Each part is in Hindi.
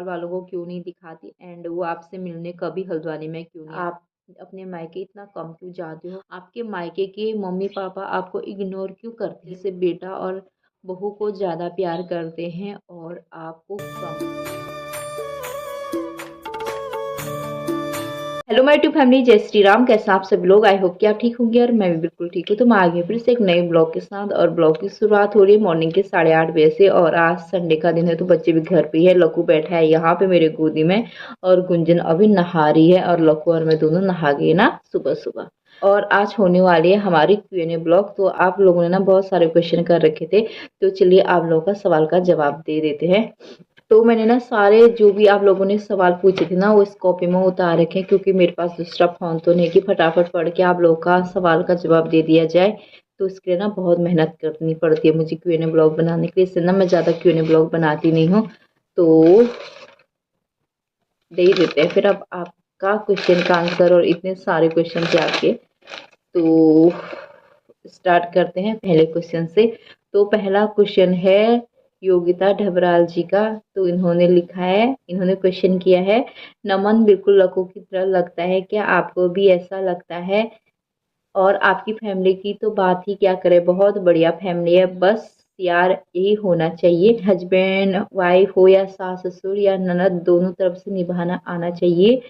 ससुराल वालों को क्यों नहीं दिखाती एंड वो आपसे मिलने कभी हल्द्वानी में क्यों नहीं आप अपने मायके इतना कम क्यों जाते हो? आपके मायके के मम्मी पापा आपको इग्नोर क्यों करते हैं? जैसे बेटा और बहू को ज़्यादा प्यार करते हैं और आपको कम। हेलो माय टू फैमिली, जय श्री राम। कैसे आप सभी लोग? आई होप कि आप ठीक होंगे और मैं भी बिल्कुल ठीक हूँ। तो मैं आ गई फिर से एक नए ब्लॉग के साथ और ब्लॉग की शुरुआत हो रही है मॉर्निंग के 8:30 बजे से। और आज संडे का दिन है तो बच्चे भी घर पे ही है। लक्कू बैठा है यहाँ पे मेरे गोदी में और गुंजन अभी नहा रही है और लक्कू और मैं दोनों नहा गए ना सुबह सुबह। और आज होने वाली है हमारी Q&A ब्लॉग। तो आप लोगों ने ना बहुत सारे क्वेश्चन कर रखे थे, तो चलिए आप लोगों का सवाल का जवाब दे देते हैं। तो मैंने ना सारे जो भी आप लोगों ने सवाल पूछे थे ना वो इस कॉपी में उतार रखे हैं, क्योंकि मेरे पास दूसरा फ़ोन तो नहीं कि फटाफट पढ़ के आप लोगों का सवाल का जवाब दे दिया जाए। तो इसके लिए ना बहुत मेहनत करनी पड़ती है मुझे Q&A ब्लॉग बनाने के लिए, इससे ना मैं ज़्यादा Q&A ब्लॉग बनाती नहीं हूँ। तो दे ही देते हैं फिर। अब आपका क्वेश्चन का आंसर और इतने सारे क्वेश्चन थे आपके, तो स्टार्ट करते हैं पहले क्वेश्चन से। तो पहला क्वेश्चन है योगिता ढबराल जी का। तो इन्होंने लिखा है, इन्होंने क्वेश्चन किया है, नमन बिल्कुल लक्कू की तरह लगता है, क्या आपको भी ऐसा लगता है? और आपकी फैमिली की तो बात ही क्या करे, बहुत बढ़िया फैमिली है। बस यार यही होना चाहिए, हस्बैंड वाइफ हो या सास ससुर या ननद, दोनों तरफ से निभाना आना चाहिए।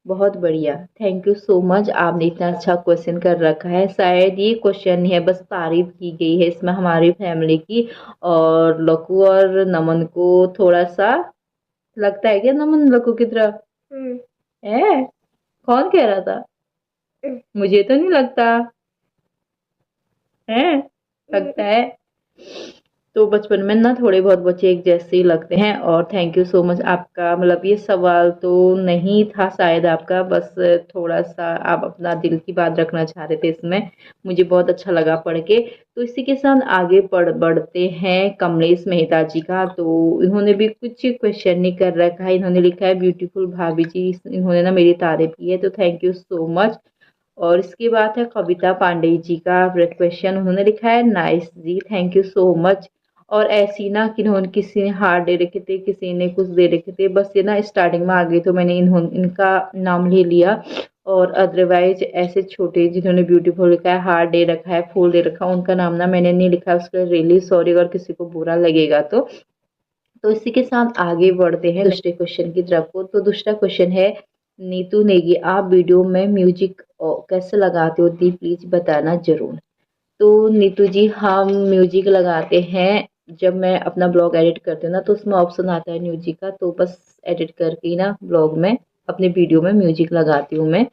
बहुत बढ़िया, थैंक यू सो मच। आपने इतना अच्छा क्वेश्चन कर रखा है। शायद ये क्वेश्चन नहीं है, बस तारीफ की गई है इसमें हमारी फैमिली की। और लक्कू और नमन को थोड़ा सा लगता है क्या नमन लक्कू की तरह है? कौन कह रहा था? मुझे तो नहीं लगता है, लगता है। तो बचपन में ना थोड़े बहुत बच्चे एक जैसे ही लगते हैं। और थैंक यू सो मच आपका, मतलब ये सवाल तो नहीं था शायद आपका, बस थोड़ा सा आप अपना दिल की बात रखना चाह रहे थे इसमें। मुझे बहुत अच्छा लगा पढ़ के। तो इसी के साथ आगे बढ़ते हैं कमलेश मेहता जी का। तो इन्होंने भी कुछ क्वेश्चन नहीं कर रखा है। इन्होंने लिखा है ब्यूटीफुल भाभी जी, इन्होंने ना मेरी तारीफ की है, तो थैंक यू सो मच। और इसके बाद है कविता पांडे जी का क्वेश्चन। उन्होंने लिखा है नाइस जी, थैंक यू सो मच। और ऐसी ना कि इन्होंने किसी ने हार्ट दे रखे थे, किसी ने कुछ दे रखे थे, बस ये ना स्टार्टिंग में आ गई तो मैंने इनका नाम ले लिया। और अदरवाइज ऐसे छोटे जिन्होंने ब्यूटीफुल लिखा है, हार्ट दे रखा है, फूल दे रखा है, उनका नाम ना मैंने नहीं लिखा। उसके लिए रियली सॉरी अगर किसी को बुरा लगेगा तो इसी के साथ आगे बढ़ते हैं दूसरे क्वेश्चन की तरफ को। तो दूसरा क्वेश्चन है नीतू नेगी, आप वीडियो में म्यूजिक कैसे लगाते हो दी, प्लीज बताना जरूर। तो नीतू जी, हम म्यूजिक लगाते हैं जब मैं अपना ब्लॉग एडिट करती हूँ ना, तो उसमें ऑप्शन आता है म्यूजिक का, तो बस एडिट करके ही ना ब्लॉग में अपने वीडियो में म्यूजिक लगाती हूँ मैं।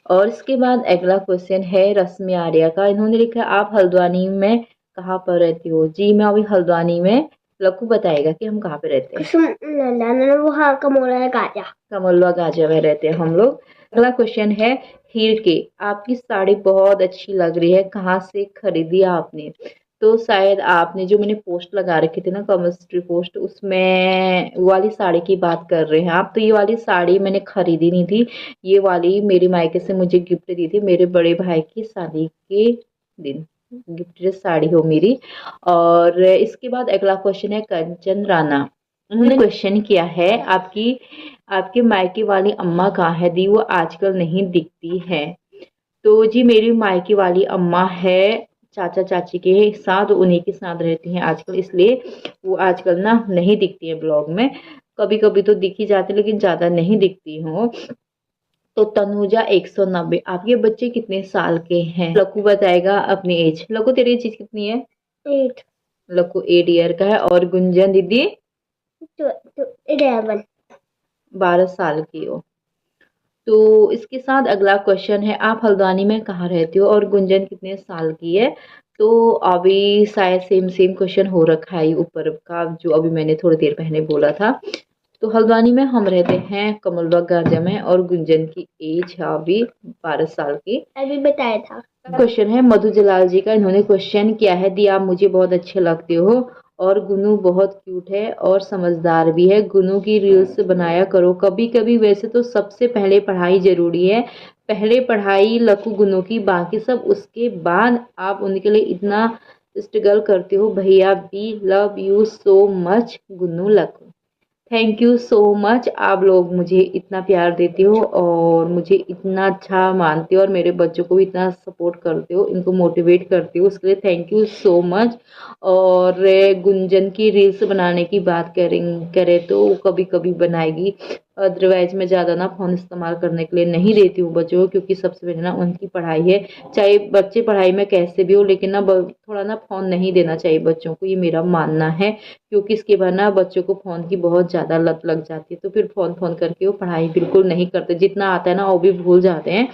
और इसके बाद अगला क्वेश्चन है रश्मि आर्या का। इन्होंने लिखा है आप हल्द्वानी में कहाँ पर रहती हो? जी मैं अभी हल्द्वानी में, लक्कू बताएगा कि हम कहाँ पे रहते हैं। वो हाँ कमोला गाजा। कमलवा गाजिया में रहते हैं हम लोग। अगला क्वेश्चन है हीर के, आपकी साड़ी बहुत अच्छी लग रही है, कहाँ से खरीदी आपने? तो शायद आपने जो मैंने पोस्ट लगा रखी थी ना, कमेंट्री पोस्ट, उसमें वो वाली साड़ी की बात कर रहे हैं आप। तो ये वाली साड़ी मैंने खरीदी नहीं थी, ये वाली मेरी मायके से मुझे गिफ्ट दी थी मेरे बड़े भाई की शादी के दिन, गिफ्टेड साड़ी हो मेरी। और इसके बाद अगला क्वेश्चन है कंचन राणा। उन्होंने क्वेश्चन किया है आपकी आपके मायके वाली अम्मा कहाँ है दी, वो आजकल नहीं दिखती है? तो जी मेरी मायके वाली अम्मा है चाचा चाची के साथ, उन्हीं के साथ रहती हैं आजकल, इसलिए वो आजकल ना नहीं दिखती है ब्लॉग में। कभी कभी तो दिखी जाती लेकिन ज्यादा नहीं दिखती हूँ। तो तनुजा 190, आपके बच्चे कितने साल के हैं? लक्कू बताएगा अपनी एज। लक्कू तेरी एज कितनी है? 8 लक्कू 8 ईयर का है। और गुंजन दीदी? 11 12 साल की हो। तो इसके साथ अगला क्वेश्चन है आप हल्द्वानी में कहाँ रहते हो और गुंजन कितने साल की है? तो अभी शायद सेम सेम क्वेश्चन हो रखा है ऊपर का जो अभी मैंने थोड़ी देर पहले बोला था। तो हल्द्वानी में हम रहते हैं कमलबाग गाजिया में और गुंजन की एज है अभी 12 साल की। अभी बताया था। क्वेश्चन है मधु जलाल जी का। इन्होंने क्वेश्चन किया है दी आप मुझे बहुत अच्छे लगते हो और गुनू बहुत क्यूट है और समझदार भी है, गुनू की रील्स बनाया करो कभी कभी। वैसे तो सबसे पहले पढ़ाई जरूरी है, पहले पढ़ाई लक्कू गुनू की, बाकी सब उसके बाद। आप उनके लिए इतना स्ट्रगल करते हो भैया, be love you so much Gunu Lakku. Thank you so much. आप लोग मुझे इतना प्यार देते हो और मुझे इतना अच्छा मानते हो और मेरे बच्चों को भी इतना सपोर्ट करते हो, इनको मोटिवेट करते हो, उसके लिए थैंक यू सो मच। और गुंजन की रील्स बनाने की बात करें तो वो कभी कभी बनाएगी, अदरवाइज मैं ज़्यादा ना फ़ोन इस्तेमाल करने के लिए नहीं देती हूँ बच्चों को, क्योंकि सबसे पहले ना उनकी पढ़ाई है। चाहे बच्चे पढ़ाई में कैसे भी हो, लेकिन ना थोड़ा ना फ़ोन नहीं देना चाहिए बच्चों को, ये मेरा मानना है। क्योंकि इसके बाद ना बच्चों को फ़ोन की बहुत ज़्यादा लत लग जाती है, तो फिर फ़ोन फ़ोन करके वो पढ़ाई बिल्कुल नहीं करते, जितना आता है ना वो भी भूल जाते हैं।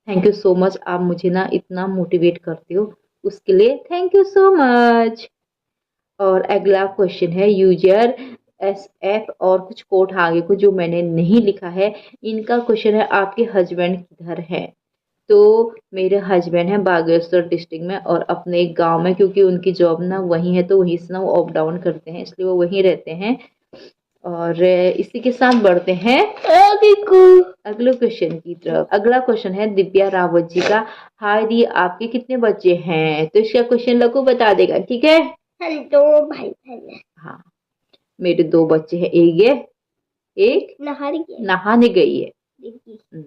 थैंक यू सो मच, आप मुझे ना इतना मोटिवेट करते हो, उसके लिए थैंक यू सो मच। और अगला क्वेश्चन है यूजर एस एफ और कुछ कोड आगे को जो मैंने नहीं लिखा है। इनका क्वेश्चन है आपके हस्बैंड किधर है। तो मेरे हस्बैंड हैं बागेश्वर डिस्ट्रिक्ट में और अपने एक गांव में, क्योंकि उनकी जॉब ना वहीं है तो वहीं से ना वो अप डाउन करते हैं, इसलिए वो वहीं रहते हैं। और इसी के साथ बढ़ते हैं अगले क्वेश्चन की तरफ। अगला क्वेश्चन है दिव्या रावत जी का। हाय दी, आपके कितने बच्चे हैं? तो इसका क्वेश्चन लकू बता देगा, ठीक है। हम दो भाई बहन हैं। हाँ, मेरे 2 बच्चे हैं, एक नहाने गई है। हम्म।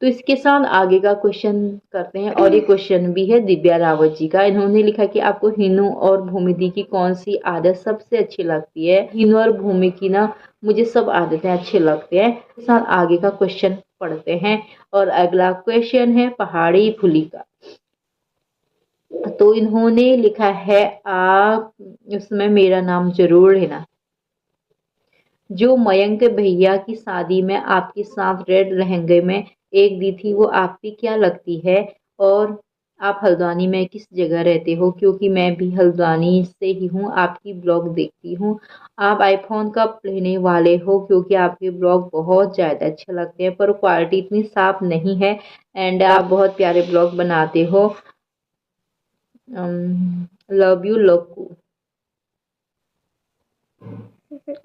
तो इसके साथ आगे का क्वेश्चन करते हैं, और ये क्वेश्चन भी है दिव्या रावत जी का। इन्होंने लिखा कि आपको हिनू और भूमिदी की कौन सी आदत सबसे अच्छी लगती है? हिनू और भूमि की ना मुझे सब आदतें अच्छी लगती हैं। इसके साथ आगे का क्वेश्चन पढ़ते हैं, और अगला क्वेश्चन है पहाड़ी फुली का। तो इन्होंने लिखा है आप उसमें मेरा नाम जरूर लेना। जो मयंक भैया की शादी में आपके साथ रेड लहंगे में एक दी थी, वो आपकी क्या लगती है? और आप हल्द्वानी में किस जगह रहते हो? क्योंकि मैं भी हल्द्वानी से ही हूँ, आपकी ब्लॉग देखती हूँ। आप आईफोन कब लेने वाले हो? क्योंकि आपके ब्लॉग बहुत ज़्यादा अच्छे लगते हैं, पर क्वालिटी इतनी साफ नहीं है, एंड आप बहुत प्यारे ब्लॉग बनाते हो। Love you Lakku.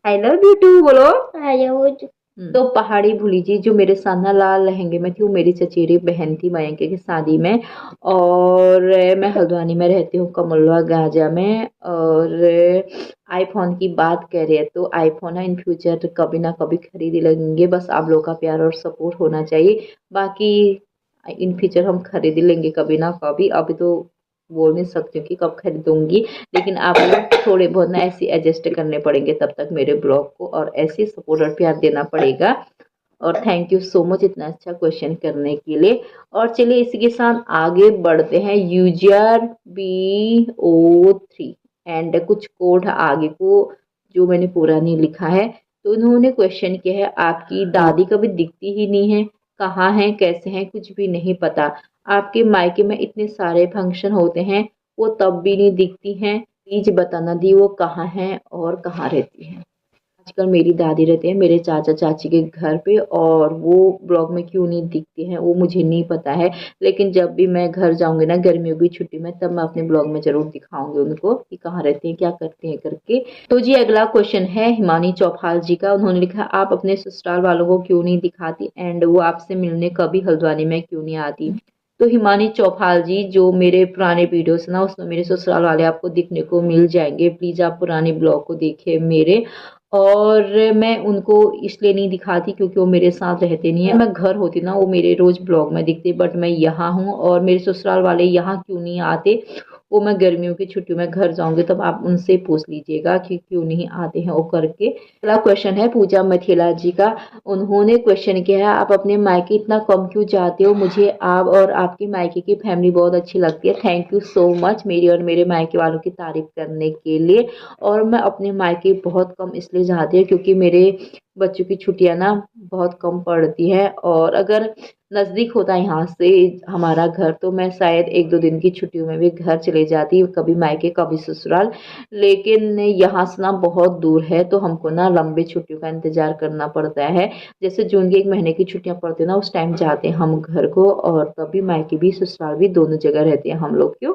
I love you too बोलो। तो पहाड़ी भूली जी जो मेरे साथ ना लाल लहंगे में थी, वो मेरी चचेरी बहन थी मयंक की शादी में। और मैं हल्द्वानी में रहती हूँ, कमलवा गाजा में। और आईफोन की बात करें तो आईफोन है इन फ्यूचर कभी ना कभी खरीद लेंगे, बस आप लोग का प्यार और सपोर्ट होना चाहिए। बाकी इन फ्यूचर हम खरीद लेंगे कभी ना कभी, अभी तो बोल नहीं सकती हूँ कि कब खरीदूंगी, लेकिन आप लोग थोड़े बहुत ना ऐसे एडजस्ट करने पड़ेंगे तब तक मेरे ब्लॉग को, और ऐसे सपोर्ट और प्यार देना पड़ेगा। और थैंक यू सो मच इतना अच्छा क्वेश्चन करने के लिए। और चलिए इसी के साथ आगे बढ़ते हैं। यूजर BO3 एंड कुछ कोड आगे को जो मैंने पूरा नहीं लिखा है। तो उन्होंने क्वेश्चन किया है आपकी दादी कभी दिखती ही नहीं है, कहाँ हैं, कैसे हैं, कुछ भी नहीं पता। आपके मायके में इतने सारे फंक्शन होते हैं, वो तब भी नहीं दिखती हैं। प्लीज बताना दी वो कहाँ हैं और कहाँ रहती हैं। आजकल मेरी दादी रहते हैं मेरे चाचा चाची के घर पे, और वो ब्लॉग में क्यों नहीं दिखते हैं वो मुझे नहीं पता है। लेकिन जब भी मैं घर जाऊंगी ना गर्मियों की छुट्टी में, तब मैं अपने ब्लॉग में जरूर दिखाऊंगी उनको कि कहाँ रहते हैं, क्या करते हैं करके। तो जी अगला क्वेश्चन है हिमानी चौपाल जी का। उन्होंने लिखा आप अपने ससुराल वालों को क्यों नहीं दिखाती, एंड वो आपसे मिलने कभी हल्द्वानी में क्यों नहीं आती? तो हिमानी चौपाल जी जो मेरे पुराने वीडियोस ना उसमें मेरे ससुराल वाले आपको दिखने को मिल जाएंगे, प्लीज़ आप पुराने ब्लॉग को देखिए मेरे। और मैं उनको इसलिए नहीं दिखाती क्योंकि वो मेरे साथ रहते नहीं है। मैं घर होती ना वो मेरे रोज ब्लॉग में दिखते, बट मैं यहाँ हूँ और मेरे ससुराल वाले यहाँ क्यों नहीं आते, वो मैं गर्मियों की छुट्टी में घर जाऊंगी तब आप उनसे पूछ लीजिएगा कि क्यों नहीं आते हैं वो करके। अगला क्वेश्चन है पूजा मथेला जी का। उन्होंने क्वेश्चन किया है आप अपने मायके इतना कम क्यों जाते हो? मुझे आप और आपके मायके की फैमिली बहुत अच्छी लगती है। थैंक यू सो मच मेरी और मेरे मायके वालों की तारीफ करने के लिए। और मैं अपने मायके बहुत कम इसलिए जाती हूँ क्योंकि मेरे बच्चों की छुट्टियां ना बहुत कम पड़ती है, और अगर नज़दीक होता है यहाँ से हमारा घर तो मैं शायद 1-2 दिन की छुट्टियों में भी घर चले जाती, कभी मायके कभी ससुराल। लेकिन यहाँ से ना बहुत दूर है तो हमको ना लंबी छुट्टियों का इंतजार करना पड़ता है। जैसे जून की 1 महीने की छुट्टियां पड़ती है ना उस टाइम जाते हैं हम घर को, और तभी मायके भी ससुराल भी दोनों जगह रहते हैं हम लोग। क्यों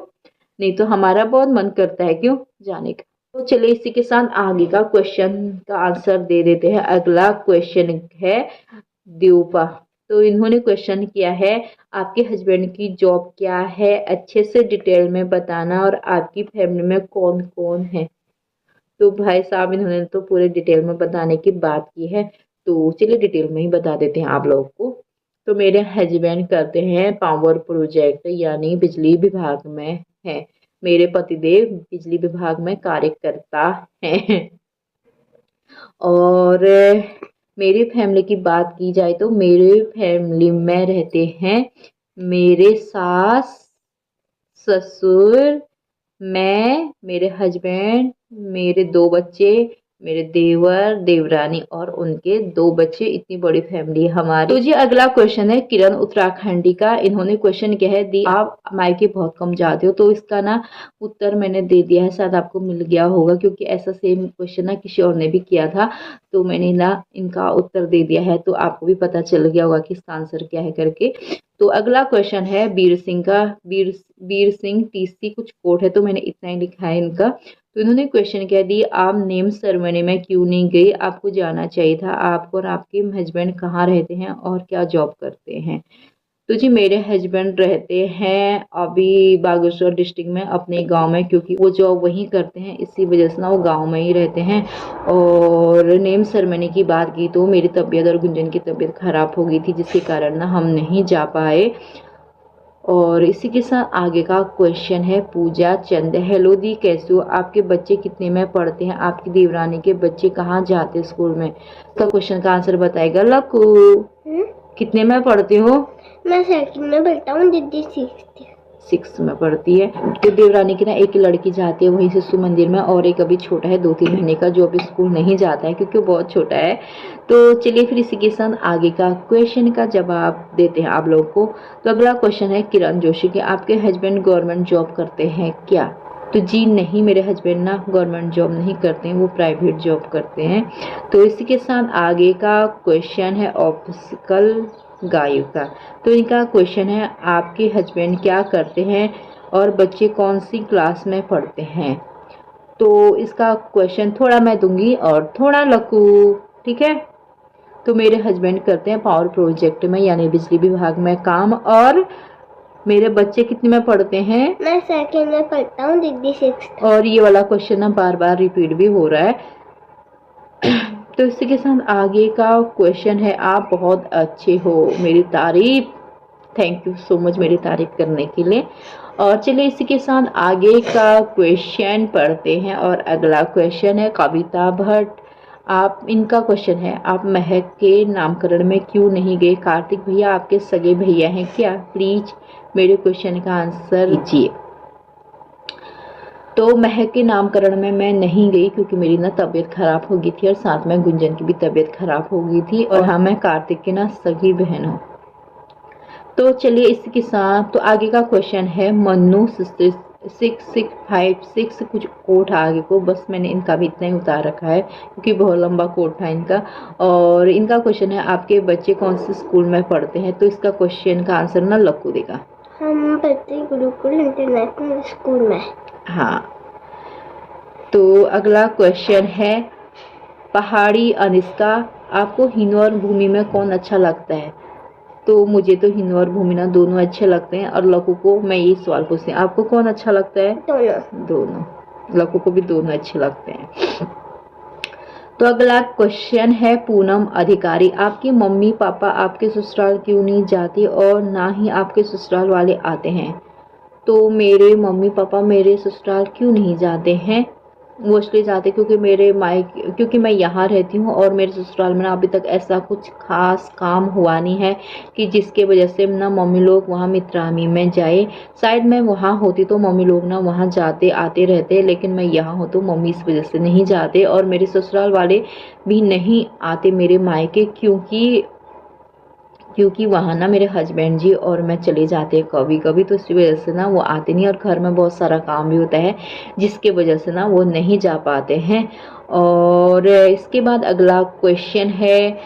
नहीं, तो हमारा बहुत मन करता है क्यों जाने का। तो चलिए इसी के साथ आगे का क्वेश्चन का आंसर दे देते हैं। अगला क्वेश्चन है द्यूपा। तो इन्होंने क्वेश्चन किया है आपके हस्बैंड की जॉब क्या है, अच्छे से डिटेल में बताना, और आपकी फैमिली में कौन कौन है। तो भाई साहब इन्होंने तो पूरे डिटेल में बताने की बात की है, तो चलिए डिटेल में ही बता देते हैं आप लोगों को। तो मेरे हस्बैंड करते हैं पावर प्रोजेक्ट यानी बिजली विभाग में है। मेरे पतिदेव बिजली विभाग में कार्य करता है। और मेरी फैमिली की बात की जाए तो मेरे फैमिली में रहते हैं मेरे सास, ससुर, मैं, मेरे हस्बैंड, मेरे 2 बच्चे, मेरे देवर, देवरानी और उनके 2 बच्चे, इतनी बड़ी फैमिली है हमारी। तो जी अगला क्वेश्चन है किरण उत्तराखंडी का। इन्होंने क्वेश्चन क्या है दी आप मायके बहुत कम जाते हो, तो इसका ना उत्तर मैंने दे दिया है, शायद आपको मिल गया होगा क्योंकि ऐसा सेम क्वेश्चन ना किसी और ने भी किया था, तो मैंने ना इनका उत्तर दे दिया है, तो आपको भी पता चल गया होगा कि इसका आंसर क्या है करके। तो अगला क्वेश्चन है वीर सिंह का। वीर सिंह टीसी कुछ कोड है, तो मैंने इतना ही लिखा है इनका। तो इन्होंने क्वेश्चन क्या दी आप नेम सेरेमनी में क्यों नहीं गई, आपको जाना चाहिए था, आपको और आपके हस्बैंड कहाँ रहते हैं और क्या जॉब करते हैं। तो जी मेरे हस्बैंड रहते हैं अभी बागेश्वर डिस्ट्रिक्ट में अपने गांव में, क्योंकि वो जॉब वहीं करते हैं, इसी वजह से ना वो गांव में ही रहते हैं। और नेम सेरेमनी की बात की तो मेरी तबीयत और गुंजन की तबीयत खराब हो गई थी, जिसके कारण ना हम नहीं जा पाए। और इसी के साथ आगे का क्वेश्चन है पूजा चंद। हेलो दी कैसे हो, आपके बच्चे कितने में पढ़ते हैं, आपकी देवरानी के बच्चे कहाँ जाते हैं स्कूल में। इसका क्वेश्चन का आंसर बताएगा लकू। कितने में पढ़ते हो। मैं सेकंड में पढ़ता हूँ, दीदी 6 में पढ़ती है। तो देवरानी की ना एक लड़की जाती है वहीं शिशु मंदिर में, और एक अभी छोटा है 2-3 महीने का, जो अभी स्कूल नहीं जाता है क्योंकि वो बहुत छोटा है। तो चलिए फिर इसी के साथ आगे का क्वेश्चन का जवाब देते हैं आप लोगों को। तो अगला क्वेश्चन है किरण जोशी के, आपके हस्बैंड गवर्नमेंट जॉब करते हैं क्या। तो जी नहीं, मेरे हस्बैंड ना गवर्नमेंट जॉब नहीं करते हैं, वो प्राइवेट जॉब करते हैं। तो इसी के साथ आगे का क्वेश्चन है ऑप्टिकल गायों का। तो इनका क्वेश्चन है आपके हस्बैंड क्या करते हैं और बच्चे कौन सी क्लास में पढ़ते हैं। तो इसका क्वेश्चन थोड़ा मैं दूंगी और थोड़ा लकू, ठीक है। तो मेरे हस्बैंड करते हैं पावर प्रोजेक्ट में यानी बिजली विभाग में काम, और मेरे बच्चे कितने में पढ़ते हैं। मैं सेकंड में पढ़ता हूँ, दीदी 6th। और ये वाला क्वेश्चन ना बार बार रिपीट भी हो रहा है। तो इसी के साथ आगे का क्वेश्चन है आप बहुत अच्छे हो, मेरी तारीफ, थैंक यू सो मच मेरी तारीफ करने के लिए। और चलिए इसी के साथ आगे का क्वेश्चन पढ़ते हैं। और अगला क्वेश्चन है कविता भट्ट। आप इनका क्वेश्चन है आप महक के नामकरण में क्यों नहीं गए, कार्तिक भैया आपके सगे भैया हैं क्या, प्लीज मेरे क्वेश्चन का आंसर दीजिए। तो महक के नामकरण में मैं नहीं गई क्योंकि मेरी ना तबीयत खराब हो गई थी, और साथ में गुंजन की भी तबीयत खराब हो गई थी, और हाँ मैं कार्तिक की ना सगी बहन हूँ। तो चलिए इसके साथ तो आगे का क्वेश्चन है मन्नू 6656 कुछ कोड आगे को, बस मैंने इनका भी इतना ही उतार रखा है क्योंकि बहुत लंबा कोड था इनका। और इनका क्वेश्चन है आपके बच्चे कौन से स्कूल में पढ़ते हैं। तो इसका क्वेश्चन का आंसर ना लक्कू देगा। हम पढ़ते गुरुकुल इंटरनेशनल स्कूल में। हाँ। तो अगला क्वेश्चन है पहाड़ी अनिष्का, आपको हिनो और भूमि में कौन अच्छा लगता है। तो मुझे तो हिनो और भूमि ना दोनों अच्छे लगते हैं, और लकू को मैं ये सवाल पूछती हूँ आपको कौन अच्छा लगता है। दोनों लकू को भी दोनों अच्छे लगते हैं। तो अगला क्वेश्चन है पूनम अधिकारी, आपकी मम्मी पापा आपके ससुराल क्यों नहीं जाते और ना ही आपके ससुराल वाले आते हैं। तो मेरे मम्मी पापा मेरे ससुराल क्यों नहीं जाते हैं, मोस्टली जाते क्योंकि क्योंकि मैं यहाँ रहती हूँ, और मेरे ससुराल में ना अभी तक ऐसा कुछ खास काम हुआ नहीं है कि जिसके वजह से ना मम्मी लोग वहाँ मित्रामी में जाए। शायद मैं वहाँ होती तो मम्मी लोग ना वहाँ जाते आते रहते, लेकिन मैं यहाँ हूँ तो मम्मी इस वजह से नहीं जाते, और मेरे ससुराल वाले भी नहीं आते मेरे मायके, क्योंकि वहाँ ना मेरे हस्बैंड जी और मैं चले जाते हैं कभी कभी, तो इसी वजह से ना वो आते नहीं, और घर में बहुत सारा काम भी होता है जिसके वजह से ना वो नहीं जा पाते हैं। और इसके बाद अगला क्वेश्चन है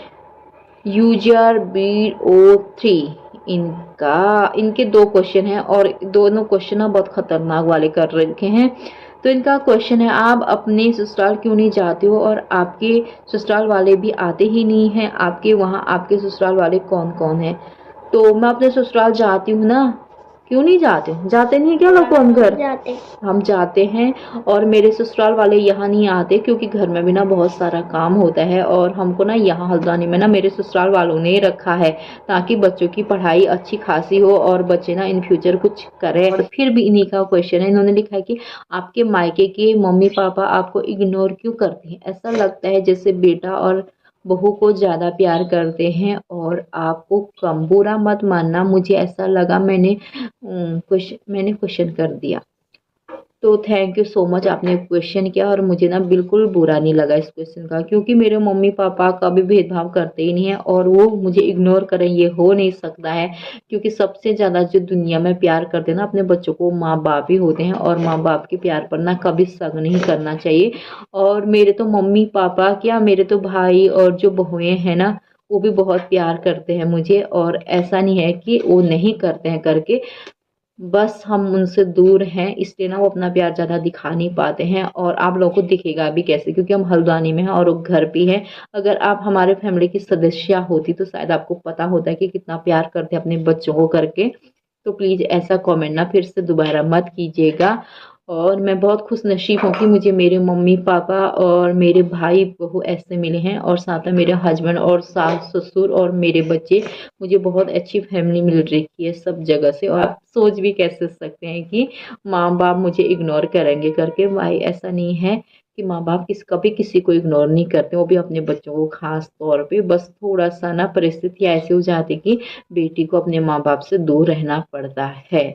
यूजर BO3, इनके 2 क्वेश्चन हैं, और दोनों क्वेश्चन ना बहुत खतरनाक वाले कर रखे हैं। तो इनका क्वेश्चन है आप अपने ससुराल क्यों नहीं जाते हो और आपके ससुराल वाले भी आते ही नहीं हैं, आपके वहाँ आपके ससुराल वाले कौन कौन हैं। तो मैं अपने ससुराल जाती हूँ ना, क्यों नहीं जाते? जाते नहीं क्या लोग हम घर? जाते। हम जाते हैं। और मेरे ससुराल वाले यहाँ नहीं आते क्योंकि घर में भी ना बहुत सारा काम होता है, और हमको ना यहाँ हल्द्वानी में ना मेरे ससुराल वालों ने रखा है ताकि बच्चों की पढ़ाई अच्छी खासी हो और बच्चे ना इन फ्यूचर कुछ करें। और फिर भी इन्हीं का क्वेश्चन है, इन्होंने लिखा है कि आपके मायके के मम्मी पापा आपको इग्नोर क्यों करते हैं? ऐसा लगता है जैसे बेटा और बहू को ज़्यादा प्यार करते हैं और आपको कम। बुरा मत मानना, मुझे ऐसा लगा, मैंने क्वेश्चन कर दिया। तो थैंक यू सो मच, आपने क्वेश्चन किया और मुझे ना बिल्कुल बुरा नहीं लगा इस क्वेश्चन का, क्योंकि मेरे मम्मी पापा कभी भेदभाव करते ही नहीं है और वो मुझे इग्नोर करें ये हो नहीं सकता है। क्योंकि सबसे ज़्यादा जो दुनिया में प्यार करते हैं ना अपने बच्चों को, माँ बाप ही होते हैं, और माँ बाप के प्यार पर ना कभी शक नहीं करना चाहिए। और मेरे तो मम्मी पापा क्या, मेरे तो भाई और जो बहुएं हैं ना वो भी बहुत प्यार करते हैं मुझे, और ऐसा नहीं है कि वो नहीं करते हैं करके, बस हम उनसे दूर हैं इसलिए ना वो अपना प्यार ज़्यादा दिखा नहीं पाते हैं। और आप लोगों को दिखेगा भी कैसे, क्योंकि हम हल्द्वानी में हैं और वो घर भी है। अगर आप हमारे फैमिली की सदस्य होती तो शायद आपको पता होता है कि कितना प्यार करते हैं अपने बच्चों को करके। तो प्लीज़ ऐसा कमेंट ना फिर से दोबारा मत कीजिएगा। और मैं बहुत खुश नसीब हूँ कि मुझे मेरे मम्मी पापा और मेरे भाई बहू ऐसे मिले हैं, और साथ में मेरे हस्बैंड और सास ससुर और मेरे बच्चे। मुझे बहुत अच्छी फैमिली मिल रही है सब जगह से। और आप सोच भी कैसे सकते हैं कि माँ बाप मुझे इग्नोर करेंगे करके? भाई ऐसा नहीं है कि माँ बाप कभी किसी को इग्नोर नहीं करते, वो भी अपने बच्चों को खास तौर पे। बस थोड़ा सा ना परिस्थिति ऐसी हो जाती कि बेटी को अपने माँ बाप से दूर रहना पड़ता है।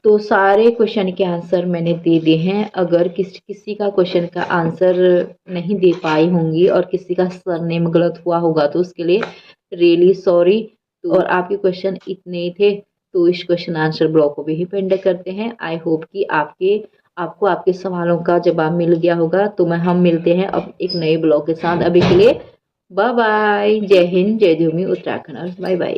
तो सारे क्वेश्चन के आंसर मैंने दे दिए हैं। अगर किसी का क्वेश्चन का आंसर नहीं दे पाई होंगी और किसी का सरनेम गलत हुआ होगा तो उसके लिए रियली सॉरी। और आपके क्वेश्चन इतने ही थे, तो इस क्वेश्चन आंसर ब्लॉग को भी ही पेंड करते हैं। आई होप कि आपको आपके सवालों का जवाब मिल गया होगा। तो हम मिलते हैं अब एक नए ब्लॉग के साथ। अभी के लिए बाय बाय। जय हिंद, जय भूमि उत्तराखंड, और बाय बाय।